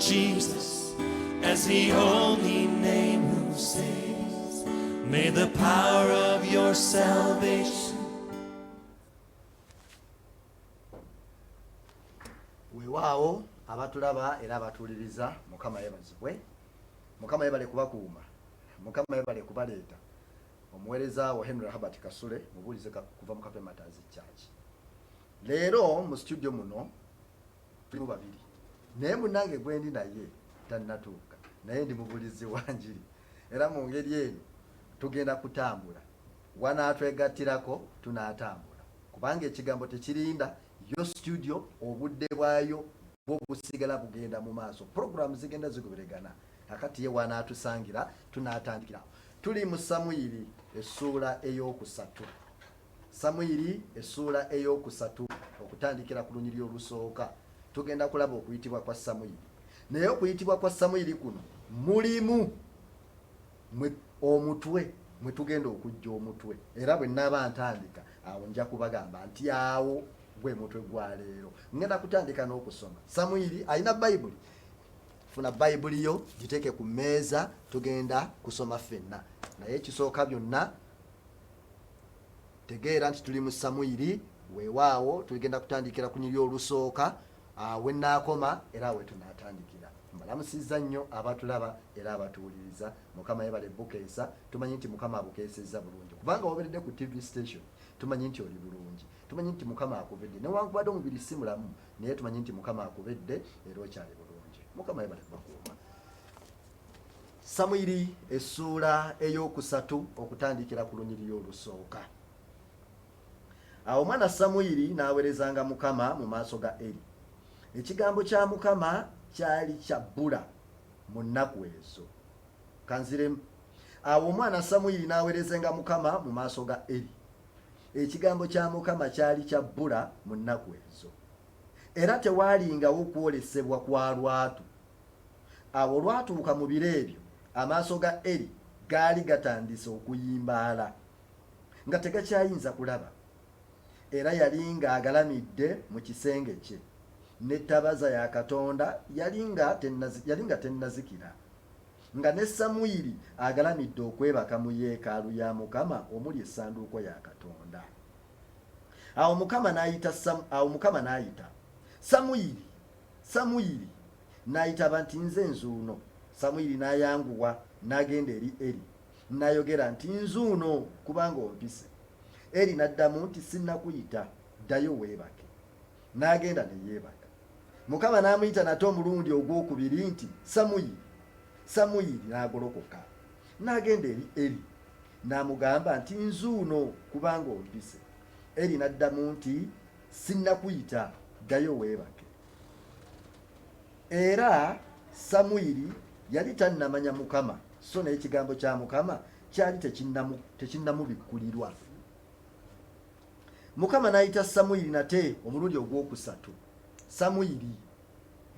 Jesus as the only name who saves. May the power of your salvation. Weewaawo abatulaba era abatuliriza, Mukama yebazibwe. Mukama yebale kubakuuma. Mukama yebale kubaleeta. Omuweereza wa Henry Herbert Kasule, Mubuliizi kuva mu Kapematazi Church. Leero mu studio muno tuli babiri. Naye munange gwendi naye tannatuuka. Naye ndi mubulizi wanjiri. Era mu ngeri eno tugenda kutambula. Wanaatwegattirako tunaatambula. Kubanga ekigambo tekirinda yo studio obudde bwayo bwo busigala bugenda mu maaso. Program zigenda zigoberegana. Akati ye wanaatusangira tunaatandikira. Tuli mu Samwiri essuula ey'okusatu. Samwiri essuula ey'okusatu okutandikira ku lunyiriri olusooka. Tugenda kulaba okuyitibwa kwa Samwiri. Naye okuyitibwa kwa Samwiri kuno mulimu omutwe mwe tugenda okujja omutwe. Era bwe nnaaba ntandika awo nja kubagamba nti awo gwe mutwe gwa leero. Ngenda kutandika n'okusoma. Samwiri alina Bayibuli. Funa Bayibuli yo giteeke ku mmeeza tugenda kusoma ffenna. Naye ekisooka byonna tegeera nti tuli mu Samwiri, weewaawo tugenda kutandikira ku nyiriri olusooka we nnaakoma era we tunaatandikira. Mbalamusizza nnyo abatulaba era abatuwuliriza. Mukama yebale bukeesa. Tumanyi nti Mukama abukeesezza bulungi. Kubanga oberedde ku TV station tumanyi nti oli bulungi. Tumanyi nti Mukama akubedde. Newankubadde omubiri si mulamu naye tumanyi nti Mukama akubedde era okyali bulungi. Mukama yebale kubakuuma. Samwiri essuula ey'okusatu okutandikira ku lunyiriri olusooka. Awo omwana Samwiri n'aweerezanga Mukama mu maaso ga Eri. Ekigambo kya Mukama kyali kyabbula mu nnaku ezo. Kanziremu. Awo omwana Samwiri n'aweerezenga Mukama mu maaso ga Eri. Ekigambo kya Mukama kyali kyabbula mu nnaku ezo. Era tewaalingawo kwolesebwa kwa lwatu. Awo lwatuuka mu biro ebyo amaaso ga Eri gaali gatandise okuyimbaala nga tegakyayinza kulaba. Era yali ng'agalamidde mu kisenge kye. N'ettabaza ya Katonda yali nga tennazikira. Nga ne Samwiri agalamidde okwebaka mu yeekaalu ya Mukama omuli essanduuko ya Katonda. Awo Mukama n'ayita. Samwiri, Samwiri. N'ayitaba nti nze nzuuno. Samwiri n'ayanguwa n'agenda eri Eri. N'ayogera nti nzuuno kubanga ompise. Eri n'addamu nti sinnakuyita, ddayo weebake. N'agenda ne yeebaka. Mukama n'amuyita nate omulundi ogwokubiri nti Samwiri, Samwiri. N'agolokoka n'agenda eri Eri n'amugamba nti nzuuno kubanga ompise. Eri n'addamu nti sinnakuyita, ddayo weebake. Era Samwiri yali tannamanya Mukama, so n'ekigambo kya Mukama kyali tekinnamubikkulirwa. Mukama n'ayita Samwiri nate omulundi ogwokusatu. Samwiri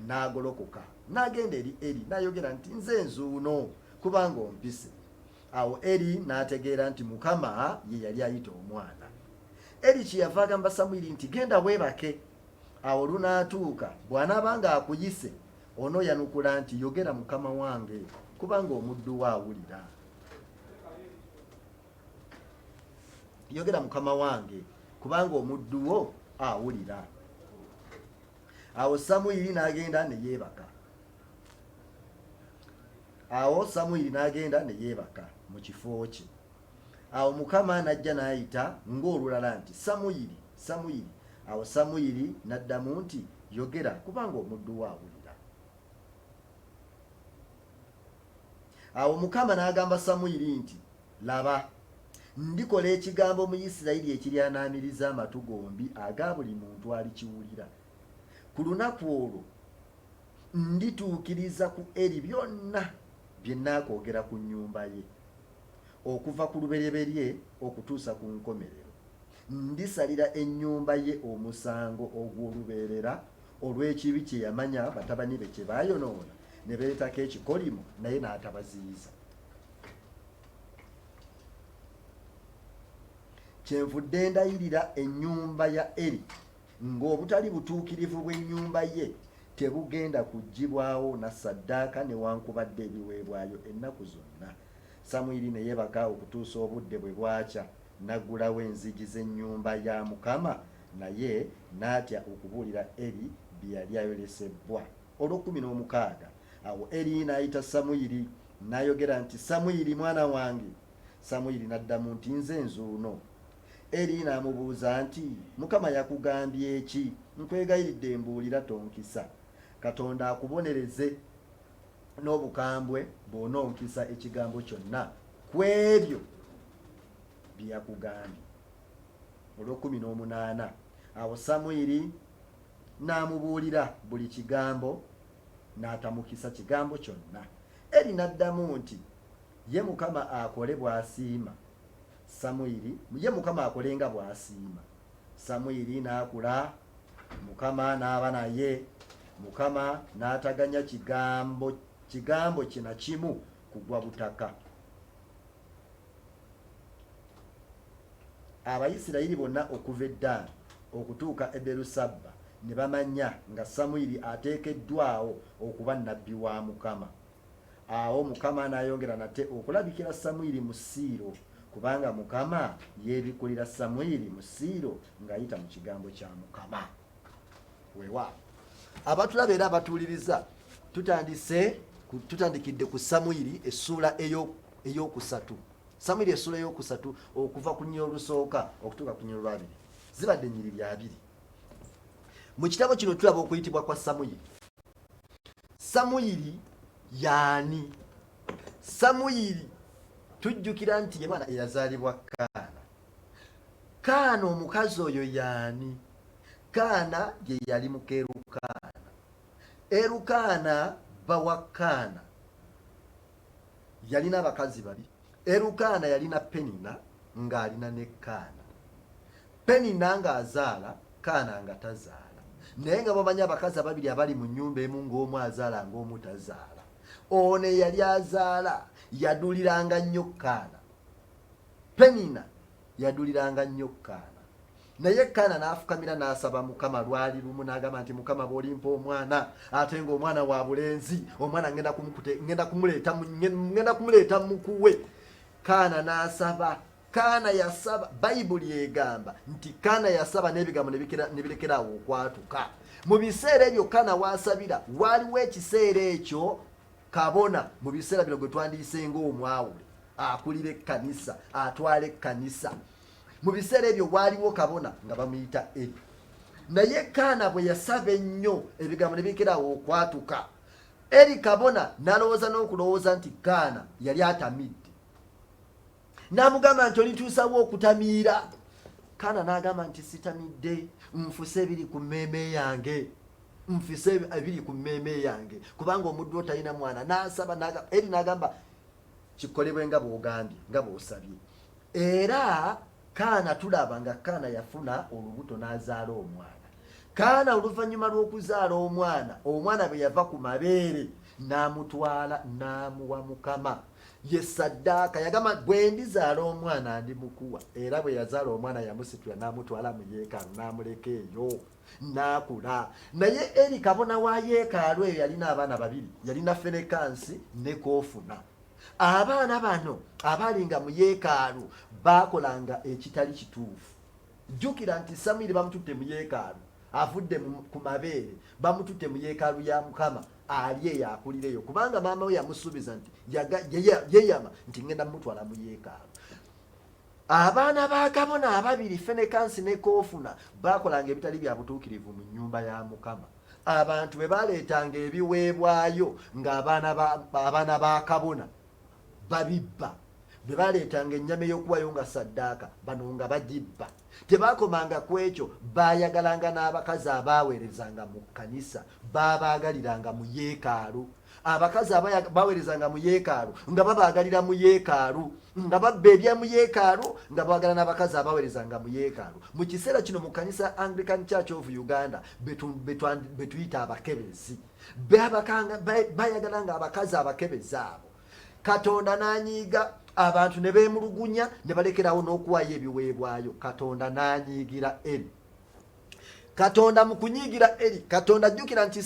n'agolokoka n'agenda eri Eri n'ayogera nti nze nzuuno kubanga ompise. Awo Eri n'ategeera nti Mukama ye yali ayita omwana. Eri kyeyava agamba Samwiri nti genda weebake. Awo lunaatuuka bw'anaabanga akuyise onooyanukula nti yogera Mukama wange kubanga omuddu we awulira. Yogera Mukama wange kubanga omuddu wo awulira. Awo Samwiri n'agenda ne yeebaka. Mu kifo kye. Awo Mukama n'ajja n'ayita ng'olulala nti Samwiri, Samwiri. Awo Samwiri n'addamu nti yogera kubanga omuddu we awulira. Awo Mukama n'agamba Samwiri nti laba, ndikola ekigambo mu Isirayiri ekiryanamiriza amatu gombi aga buli muntu alikiwulira. Ku lunaku olwo ndituukiriza ku Eri byonna bye nnaakogera ku nnyumba ye, okuva ku lubereberye okutuusa ku nkomerero. Ndisalira ennyumba ye omusango ogw'olubeerera olw'ekibi kye yamanya batabani be kye baayonoona ne beetako ekikolimo naye n'atabaziyiza. Kyenvudde ndayirira ennyumba ya Eri ng'obutali butuukirivu bw'ennyumba ye tebugenda kugibwawo na saddaaka newankubadde ebiweebwayo ennaku zonna. Samwiri ne yeebaka okutuusa obudde bwe bwakya, n'aggulawo enzigi z'ennyumba ya Mukama, naye n'atya okubuulira Eri bye yali ayolesebbwa. Olw'okumi n'omukaaga, awo Eri n'ayita Samwiri n'ayogera nti, Samwiri mwana wange. Samwiri n'addamu nti, nze nzuuno. Eri n'amubuuza nti, Mukama yakugambye ki? Nkwegayiridde mbuulira tonkisa. Katonda akubonereze n'obukambwe bw'onoonkisa ekigambo kyonna ku ebyo bye yakugambye. Olw'okumi n'omunaana, awo Samwiri n'amubuulira buli kigambo, n'atamukisa kigambo kyonna. Eri n'addamu nti, ye Mukama akole bw'asiima. Samwiri ye Mukama akolenga bw'asiima. Samwiri n'akula, Mukama n'aba naye. Mukama n'ataganya kigambo kina kimu kugwa butaka. Abayisirayiri bonna okuva eddaani okutuuka e Berusaba ne bamanya nga Samwiri ateekeddwawo okuba nnabbi wa Mukama. Awo Mukama n'ayongera nate okulabikira Samwiri mu Siiro, kubanga Mukama yeebikulira Samwiri mu Siiro ng'ayita mu kigambo kya Mukama. Weewaawo abatulaba era abatuuliriza, tutandikidde ku Samwiri essuula ey'okusatu. Samwiri essuula ey'okusatu okuva ku nnyiriri olusooka okutuuka ku nnyiriri olwabiri. Zibadde ennyiriri abiri. Mu kitabo kino tulaba okuyitibwa kwa Samwiri. Samwiri yaani? Samwiri tujjukira nti ye mwana eyazaalibwa Kaana. Kaana omukazi oyo yaani? Kaana ye yali muka Erukaana. Erukaana bawa Kaana yalina abakazi babiri. Erukaana yalina Penina ng'alina ne Kaana. Penina ng'azaala, Kaana nga tazaala. Naye nga bamanyi abakazi ababiri abali mu nnyumba emu ng'omu azaala ng'omu tazaala. Ono yali azaala yaduliranga nnyo Kaana. Penina yaduliranga nnyo Kaana. Naye Kaana n'afukamira n'asaba Mukama lwali lumu n'agamba nti, Mukama bw'olimpa omwana, ate ng'omwana wa bulenzi, omwana ngenda kumuleeta mukuwe. Kaana n'asaba. Kaana yasaba. Bayibuli egamba nti Kaana yasaba n'ebigambo ne birekerawo okwatuka. Mu biseera ebyo Kaana waasabira waliwo ekiseera ekyo kabona mu biseera bino gwe twandiyise ng'omwawule akulira ekkanisa, atwala ekkanisa. Mu biseera ebyo waliwo kabona nga bamuyita Eri. Naye Kaana bwe yasaba ennyo ebigambo ne birekerawo okwatuka, Eri kabona n'alowooza n'okulowooza nti Kaana yali atamidde. N'amugamba nti olituusawo okutamiira. Kaana n'agamba nti sitamidde, nfuse ebiri ku mmeeme yange. Nfuse ebiri ku mmeeme yange kubanga omuddu wo talina mwana. N'asaba Eri n'agamba kikolebwe nga bw'ogambye, nga bw'osabye. Era Kaana tulaba nga Kaana yafuna olubuto n'azaala omwana. Kaana oluvannyuma lw'okuzaala omwana, omwana bwe yava ku mabeere n'amutwala n'amuwa Mukama. Ye saddaaka. Yagamba bwe ndizaala omwana ndimukuwa. Era bwe yazaala omwana yamusitula n'amutwala mu yeekaalu n'amuleka eyo n'akula. Naye Eri kabona wa yeekaalu eyo yalina abaana babiri, yalina Fenekansi ne Koofuna. Abaana bano abalinga mu yeekaalu baakolanga ekitali kituufu. Jjukira nti Samwiri bamututte mu yeekaalu, avudde ku mabeere, bamututte mu yeekaalu ya Mukama, ali eyo akulireyo kubanga maama we yamusuubiza nti yeyama nti ngenda mutwala mu yeekaalu. Abaana ba kabona ababiri Fenekansi ne Koofuna baakolanga ebitali bya butuukirivu mu nnyumba ya Mukama. Abantu bwe baleetanga ebiweebwayo ng'abaana ba kabona babibba, bwe baleetanga ennyama ey'okuwayo nga saddaaka, bano nga bagibba. Tebaakomanga ku ekyo, baayagalanga n'abakazi abaaweerezanga mu kkanisa, baabaagaliranga mu yeekaalu. Abakazi baaweerezanga mu yeekaalu nga babaagalira mu yeekaalu, nga babba ebya mu yeekaalu, nga baagala n'abakazi abaaweerezanga mu yeekaalu. Mu kiseera kino mu kkanisa Anglican Church of Uganda be tuyita abakebezi, bayagalanga abakazi abakebezi abo. Katonda n'anyiiga, abantu ne beemulugunya ne balekerawo n'okuwaayo ebiweebwayo. Katonda n'anyiigira Eri. Katonda mu kunyiigira Eri, Katonda jjukira nti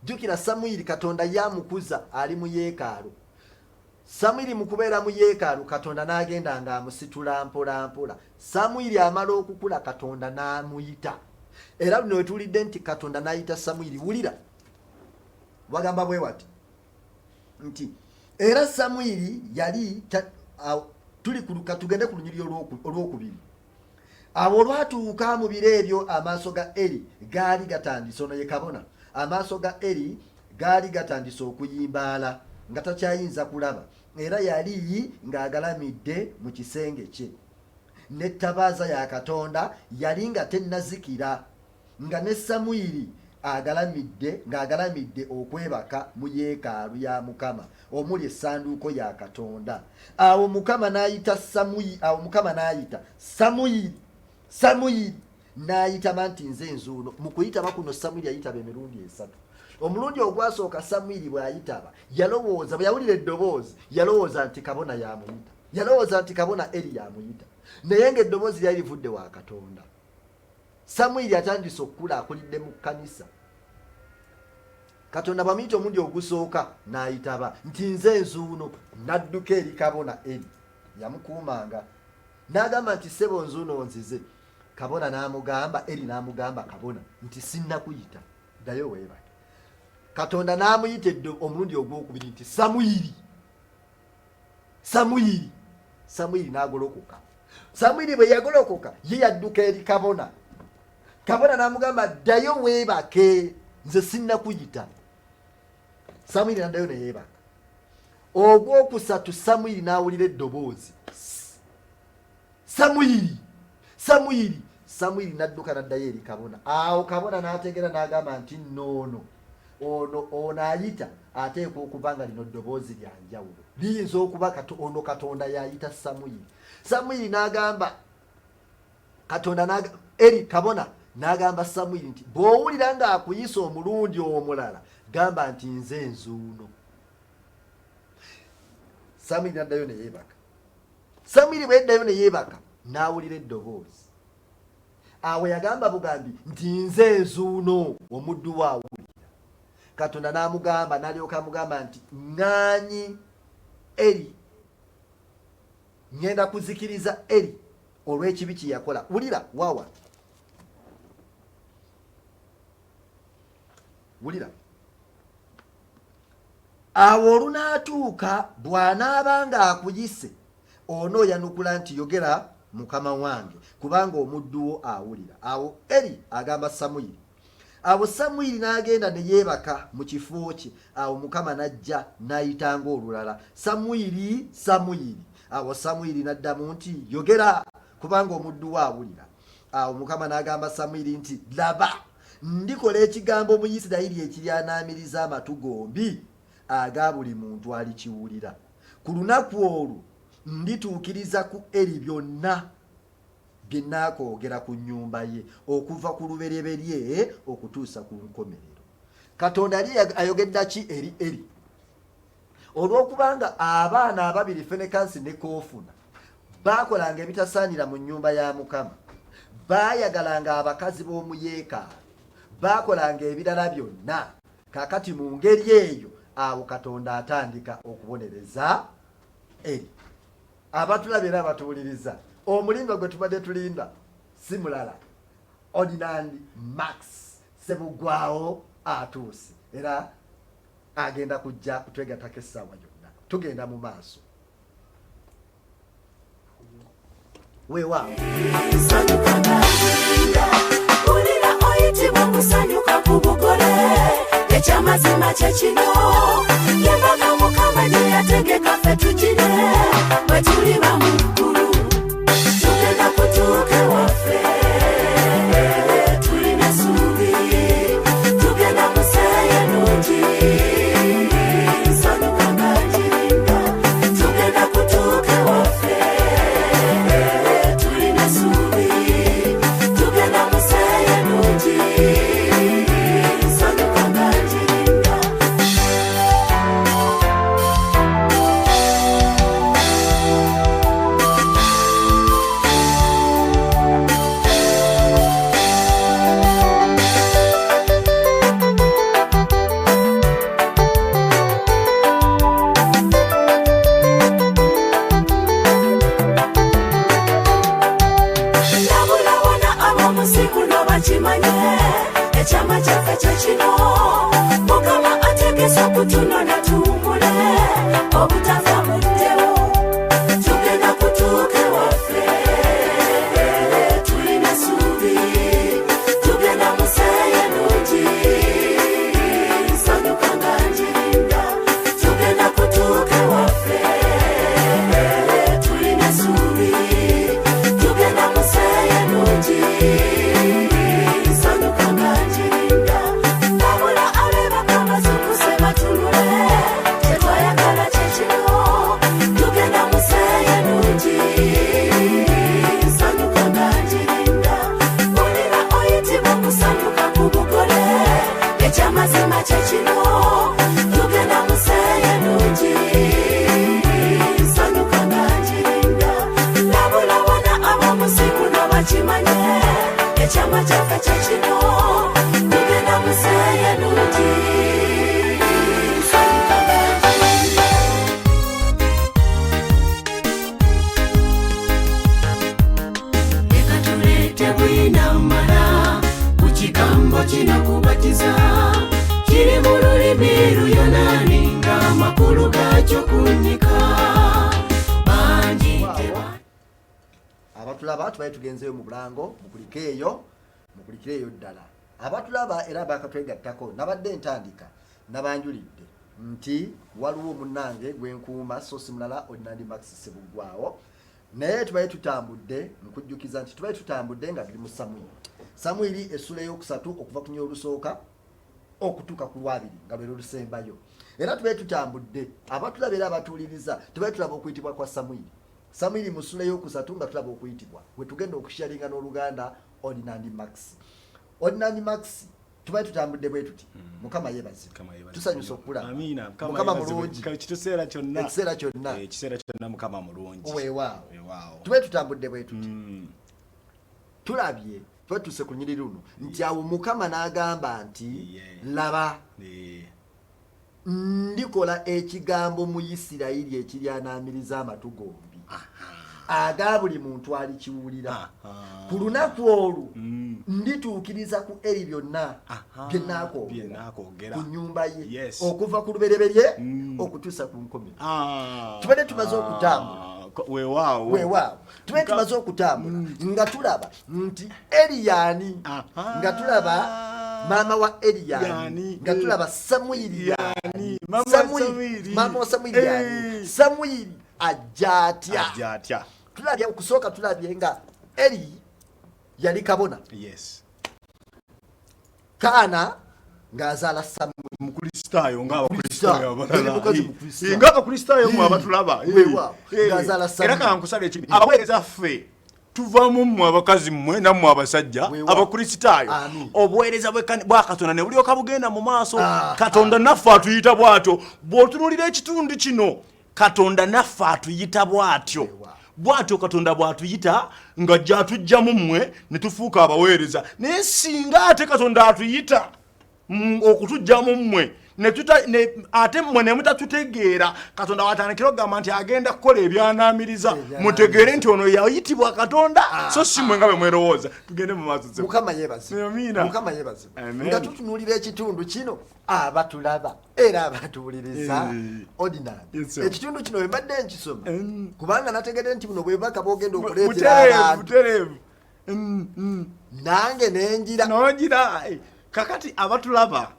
jjukira Samwiri Katonda yamukuza ali mu yeekaalu. Samwiri mu kubeera mu yeekaalu Katonda n'agenda ng'amusitula mpola mpola. Samwiri amala okukula Katonda n'amuyita. Era luno wetulidde nti Katonda n'ayita Samwiri. Wulira wagamba bwe wati nti era Samwiri yali tuli kuluka tugende ku lunyiriri olwokubiri. Abo olwatuuka mu biro ebyo amaaso ga Eri gaali gatandise, ono ye kabona, amaaso ga Eri gaali gatandise okuyimbaala nga takyayinza kulaba, era yali ng'agalamidde mu kisenge kye. N'ettabaaza ya Katonda yali nga tennazikira, nga ne Samwiri ng'agalamidde okwebaka mu yeekaalu ya Mukama omuli essanduuko ya Katonda. Awo Mukama n'ayita Samwiri n'ayitaba nti nze nzuuno. Mu kuyitaba kuno Samwiri yayitaba emirundi 3. Omulundi ogwasooka Samwiri bw'ayitaba yalowooza, bwe yawulira eddoboozi yalowooza nti kabona yamuyita, yalowooza nti kabona Eri yamuyita, naye ng'eddoboozi lyali livudde wa Katonda. Samwiri atandise okukula, akulidde mu kkanisa. Katonda bw'amuyita omulundi ogusooka n'ayitaba nti nze nzuuno, n'adduka eri kabona Eri, yamukuumanga n'agamba nti ssebo nzuuno nzize. Kabona n'amugamba, Eri n'amugamba kabona nti sinnakuyita, ddayo weebake. Katonda n'amuyita omulundi ogwokubiri nti Samwiri n'agolokoka. Samwiri bwe yagolokoka ye yadduka eri kabona. Kabona n'amugamba ddayo weebake, nze sinnakuyita. Samwiri n'addayo ne yeebaka. Ogwokusatu Samwiri n'awulira eddoboozi, Samwiri n'adduka n'addayo eri kabona. Awo kabona n'ategeera n'agamba nti noono ono ayita ateekwa okuba nga lino ddoboozi lya njawulo, liyinza okuba ono Katonda yayita Samwiri. Samwiri n'agamba Eri kabona n'agamba Samwiri nti bw'owulira ng'akuyisa omulundi omulala gamba nti nze nzuuno. Samwiri n'addayo ne yeebaka. Samwiri bwe yaddayo ne yeebaka n'awulira eddoboozi. Awo yagamba bugambi nti nze nzuuno, omuddu we awulira. Katonda n'amugamba, n'alyoka amugamba nti ŋŋaanyi Eri, ngenda kuzikiriza Eri olw'ekibi kye yakola. Wulira wawa, wulira. Awo olunaatuuka bw'anaaba ng'akuyise onooyanukula nti yogera mukama wange, kubanga omuddu wo awulira. Awo Eri agamba Samwiri. Awo Samwiri n'agenda ne yeebaka mu kifo kye. Awo Mukama n'ajja n'ayitanga olulala, Samwiri. Awo Samwiri n'addamu nti yogera, kubanga omuddu wo awulira. Awo Mukama n'agamba Samwiri nti laba, ndikola ekigambo mu Isirayiri ekiryanamiriza amatu gombi aga buli muntu alikiwulira. Ku lunaku olwo ndituukiriza ku Eri byonna bye naakoogera ku nnyumba ye okuva ku lubereberye okutuusa ku nkomerero. Katonda yali ayogedde ki eri Eri? Olw'okubanga abaana ababiri Fenekasi ne Koofuna baakolanga ebitasaanira mu nnyumba ya Mukama, baayagalanga abakazi b'omu yeekaalu, baakolanga ebirala byonna. Kaakati mu ngeri eyo awo Katonda atandika okubonereza Eri. Abatulaba era abatuwuliriza, omulimba gwe tubadde tulinda si mulala, Ordinary Max Ssebugwaawo atuuse, era agenda kujja kutwegatako essaawa yonna. Tugenda mu maaso. Weewaawo ulira oyitibwa musanyuka ku bugole, ekyamazima kye kino yebaka Mukama gye yategeka ffe tugire, bwe tuli bamuggulu tugenda kutuuka ewaffe, tulina essuubi tugenda kuseeya nungi, nsanyuka nga njirinda tugenda kutuuka ewaffe, tulina essuubi tugenda kuseeya nungi, nsanyuka nga njirinda. Omukisa kutunona tumule obutafa muddewo tugenda kutuuka waffe tulina suubi tugenda museeye nungi nsanyuka nga njirinda tugenda kutuuka waffe tulina suubi tugenda museeye nungi nsanyuka nga njirinda ndabula abebaka bazukuse batunule kyetwayagala kyekino tugenda museeye nungi nsanyuka nga njirinda mulira oyitibwa kusanyuka ku bugole ekyamazima kyekino tugenda museeye nungi nsanyuka nga njirinda ndabula bona ab'omuzimu n'abakimanye ekyama kyaffe kyekino tugenda museeye nungi nsanyuka nga njirinda leka tuleete bwina mmala ku kigambo kino kubatiza kiri mu lulimi luyonaani ng'amakulu gaakyo kunnika bangi abatulaba tubaye tugenzeyo mu bulango mukulikeeyo ddala abatulaba era bakatwegattako nabadde ntandika nabanjulidde nti waliwo munnange gwenkuuma so si mulala Ordinary Maxwell Ssebugwaawo naye tubaye tutambudde nkujjukiza nti tubaye tutambudde nga tuli mu Samwiri essula eyokusatu okuva ku nyo olusooka okutuuka ku lwabiri nga lwero lusembayo era tubaye tutambudde abatulaba era abatuuliriza tubaye tulaba okuyitibwa kwa Samwiri mu ssula eyokusatu nga tulaba okuyitibwa we tugenda okusharinga n'oluganda Ordinary Max tubaye tutambudde bwe tuti mukama yebaze tusanyusa okulaba amina mukama mulungi kiseera kyonna ekiseera kyonna mukama mulungi weewaawo tubaye tutambudde bwe tuti tulabye twetuse ku nyiri luno nti awo mukama n'agamba nti laba ndikola ekigambo mu Isirayiri ekiryanamiriza amatu gombi aga buli muntu alikiwulira ku lunaku olwo ndituukiriza ku eri byonna byenaakogera ku nnyumba ye okuva ku lubereberye okutuusa ku nkomero tubadde tumaze okutambula weewaawo tubadde tumaze okutambula nga tulaba nti Eriyani nga tulaba maama wa Eriyani nga tulaba Samwiri maama wa Samwiri yani Samwiri ajja atya tulabye okusooka tulabye nga Eri yali kabona Kaana ng'azaala Samwiri mukristaayo ng'abakristaayo mu abatulaba ng'azaala Samwiri era kankusala ekibi abaweereza ffe tuvamu mmwe abakazi mmwe nammwe abasajja abakristaayo obuweereza bwa Katonda ne bulyoka bugenda mu maaso Katonda naffe atuyita bw'atyo bw'otunuulira ekitundu kino Katonda naffe atuyita bw'atyo Katonda bw'atuyita nga gy'atujjamu mmwe ne tufuuka abaweereza naye singa ate Katonda atuyita okutujjamu mmwe ate mmwe ne mutatutegeera Katonda watandikira okugamba nti agenda kukola ebyanamiriza mutegeere nti ono yayitibwa Katonda so si mmwe nga bwe mwerowooza tugende mu maaso mukama yebaze nga tutunuulira ekitundu kino abatulaba era abatuwuliriza Ordinary ekitundu kino wembadde nkisoma kubanga nategedde nti buno bwebaka bwogenda okuleetera abantu nange nengira kakati abatulaba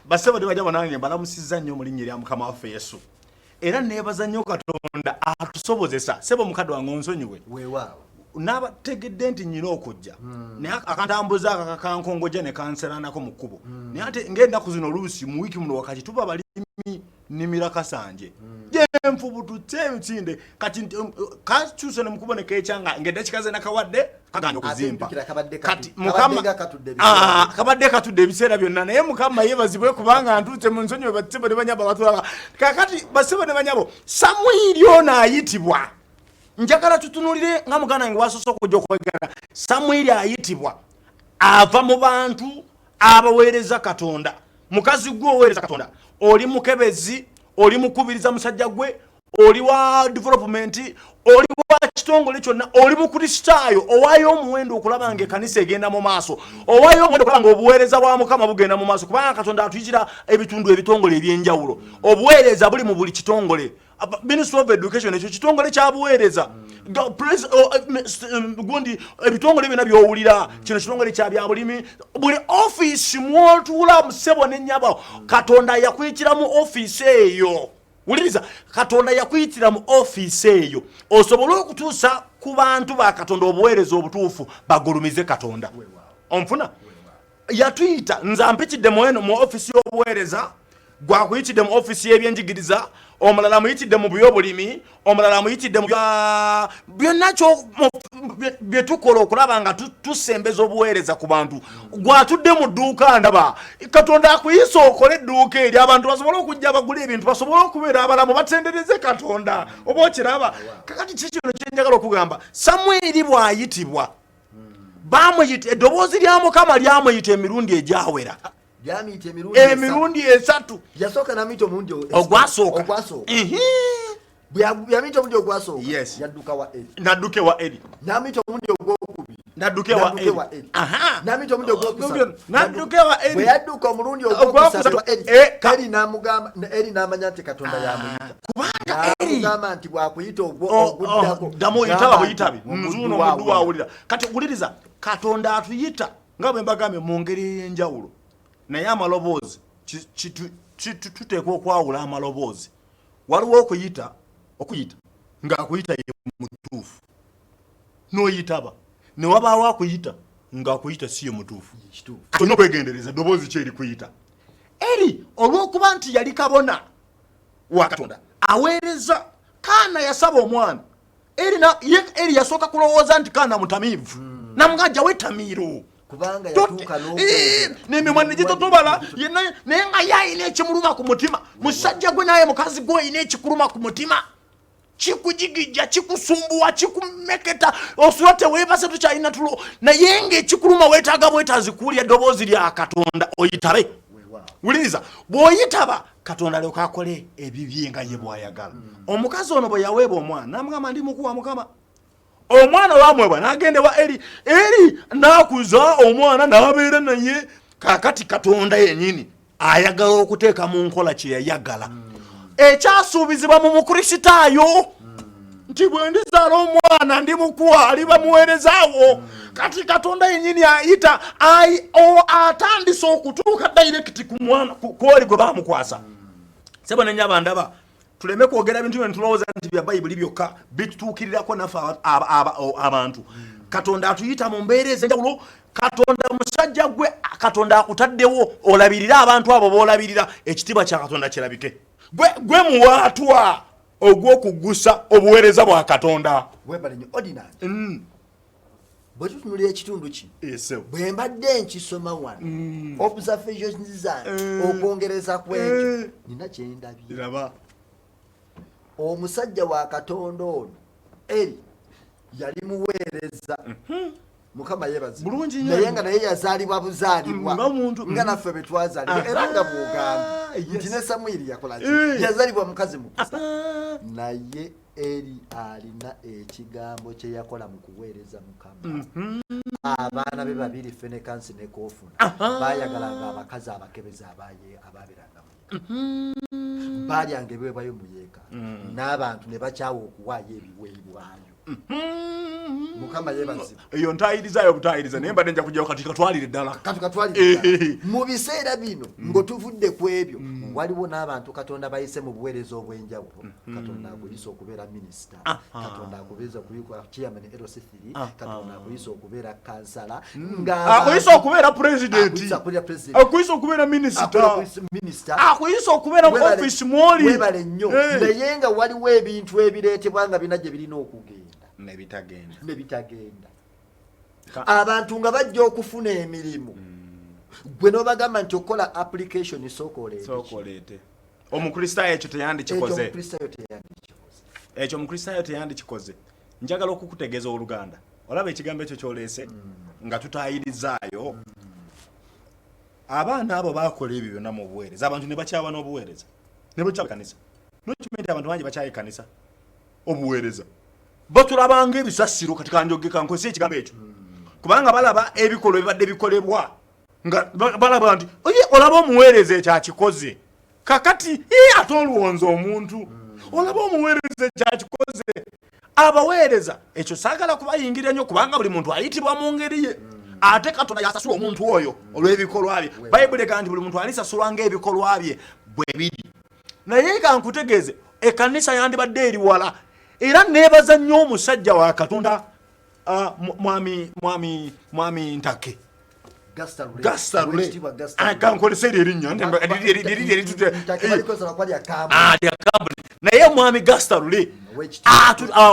basebo de bajja banange balamusizza nnyo mu linnya lya Mukama waffe Yesu era neebaza nnyo Katonda atusobozesa sebo mukadde wange onsonyiwe weewaawo n'abategedde nti nnyina okujja naye akantambuza akakankongoja ne kanseranako mu kkubo naye ate ng'ennaku zino oluusi mu wiiki muno wakati tuba balimi nnimira kasanje jenfubututse ensinde kati kakyuse ne mukuboneka ekyanga ng'eddakika ze nakawadde kaganya okuzimba kati mukama kabadde katudde ebiseera byonna naye mukama yeebazibwe kubanga ntuuse mu nsonyi basebo ne banyabo batulaba kakati basebo ne banyabo Samwiri ono ayitibwa njagala tutunulire nga muganda wange wasoose okujja okwegera Samwiri ayitibwa ava mu bantu abaweereza Katonda mukazi gwe oweereza Katonda oli mukebezi oli mukubiriza musajja gwe oli wa development oli wa kitongole kyonna oli mukristaayo owaayo omuwendo okulaba nga ekkanisa egenda mu maaso owaayo omuwendo okulaba nga obuweereza bwa mukama bugenda mu maaso kubanga katonda atuyitira ebitundu ebitongole ebyenjawulo obuweereza buli mu buli kitongole Ministry of Education ekyo kitongole kyabuweereza gundi ebitongole byonna byowulira kino kitongole kya byabulimi buli ofiisi mwotuula musebo n'ennyaba katonda yakuyitira mu ofiisi eyo wuliriza katonda yakuyitira mu ofiisi eyo osobole okutuusa ku bantu ba katonda obuweereza obutuufu bagulumize katonda onfuna yatuyita nze ampitidde mu ofiisi y'obuweereza gwakuyitidde mu ofiisi y'ebyenjigiriza omulala muyitidde mu byobulimi omulala muyitidde mu byonna byetukola okulaba nga tusembeza obuweereza ku bantu gwatudde mu dduuka ndaba katonda akuyisa okole edduuka eri abantu basobole okujja bagula ebintu basobole okubeera abalamu batendereze katonda oba okiraba kakati kikino kyenjagala okugamba Samwiri bw'ayitibwa bamuyita eddoboozi lya mukama lyamuyita emirundi egyawera emirundi esatu yasooka namuyita omurundi ogwasooka yamuyita omurundi ogwasooka nadduke wa eri namuyita omurundi ogwokubiri nadduke wa eri namuyita omurundi ogwokusatu nadduke wa eri bwe yadduka omulundi ogwokusatu eri n'amanya nti katonda yamuyita kubanga eri namugamba nti bwakuyita oguddako damoyitaba buyitabi nzuuno omuddu waawulira kati wuliriza katonda atuyita nga bwe mbagambye mu ngeri ey'enjawulo naye amaloboozi tuteekwa okwawula amaloboozi waliwo okuyita ng'akuyita ye mutuufu n'oyitaba ne wabaawo akuyita ng'akuyita si ye mutuufu tonna okwegendereza eddoboozi kyeri kuyita eri olw'okuba nti yali kabona wa katonda aweereza kaana yasaba omwana eri yasooka kulowooza nti kaana mutamiivu namugajja wetamiiro kubanga yatuuka n'emimwa ne gitotobala naye nga ye ayina ekimuluma ku mutima musajja gwe naye mukazi gwe oyina ekikuluma ku mutima kikujigijja kikusumbuwa kikumeketa osula teweebase tukyalina tulo naye ng'ekikuluma weetaaga bwetaazi kuwulya eddoboozi lya katonda oyitabe wuliriza bw'oyitaba katonda alyoka akole ebibye nga ye bw'ayagala omukazi ono bwe yaweebwa omwana namugamba ndi mukuwa mukama omwana wamwebwa n'agende wa eri n'akuza omwana n'abeera naye kakati katonda yennyini ayagala okuteeka mu nkola kye yayagala ekyasuubizibwa mu mukristaayo nti bwe ndizaala omwana ndi mukuwa aliba muweerezaawo kati katonda yennyini ayita atandise okutuuka dairekiti ku mwana kwoli gwe bamukwasa sebo nenyaba ndaba tuleme kwogera bintu bino tulowooza nti bya bayibuli byokka bitutuukirirako naffe abantu katonda atuyita mu mbeera ez'enjawulo katonda musajja gwe katonda akutaddewo olabirira abantu abo boolabirira ekitiibwa kya katonda kirabike gwe muwaatwa ogw'okuggusa obuweereza bwa katonda bwe tutunulira ekitundu kino bwe mbadde nkisoma wano observations zange okwongereza kwekyo nina kyendabye omusajja wa katonda ono eri yali muweereza mukama yebazi naye nga naye yazaalibwa buzaalibwa nga naffe bwe twazaalibwa era nga bw'ogamba nti ne Samwiri yakolaki yazaalibwa mukazi mukusa naye eri alina ekigambo kye yakola mu kuweereza mukama abaana be babiri Fenekansi ne Koofuna baayagalanga abakazi abakebezi abaaberanga balyanga ebiweebwayo mu yeeka n'abantu ne bakyawa okuwaayo ebiweebwayo mukama yeebazibwa eyo ntaayirizayo butaayiriza naye mbadde nja kujjawo kati katwalire ddala mu biseera bino ng'otuvudde ku ebyo waliwo n'abantu katonda bayise mu buweereza obw'enjawulo katonda akuyisa okubeera minisita katonda akuyisa okubeera chairman LC3 katonda akuyisa okubeera kansala akuyisa okubeera pulezidenti akuyisa okubeera minisita akuyisa okubeera mu ofiisi mwoli webale nnyo naye nga waliwo ebintu ebireetebwa nga bina gye birina okugenda nebitagenda abantu nga bajja okufuna emirimu gwe n'obagamba nti okola application sookoleete omukristaayo ekyo teyandikikoze njagala okukutegeeza oluganda olaba ekigambo ekyo kyoleese nga tutayirizaayo abaana abo bakola ebyo byonna mu buweereza abantu ne bakyawa n'obuweereza ne bakyawa kanisa nokimanyi nti abantu bangi bakyaye kanisa obuweereza batulabanga ebisasiro kati kanjogeka nkozesa ekigambo ekyo kubanga balaba ebikolwa ebibadde bikolebwa nga balaba nti oye olaba omuweereza ekyakikoze kakati ate olwonza omuntu olaba omuweereza ekyakikoze abaweereza ekyo saagala kubayingira nnyo kubanga buli muntu ayitibwa mu ngeri ye ate Katonda yasasula omuntu oyo olw'ebikolwa bye bayibuli egamba nti buli muntu alisasulwa ng'ebikolwa bye bwe biri naye kankutegeeze ekkanisa yandibadde eri wala era neebaza nnyo omusajja wa Katonda mwami Ntake Gastarule kankolesa eri erinnya naye mwami Gastarule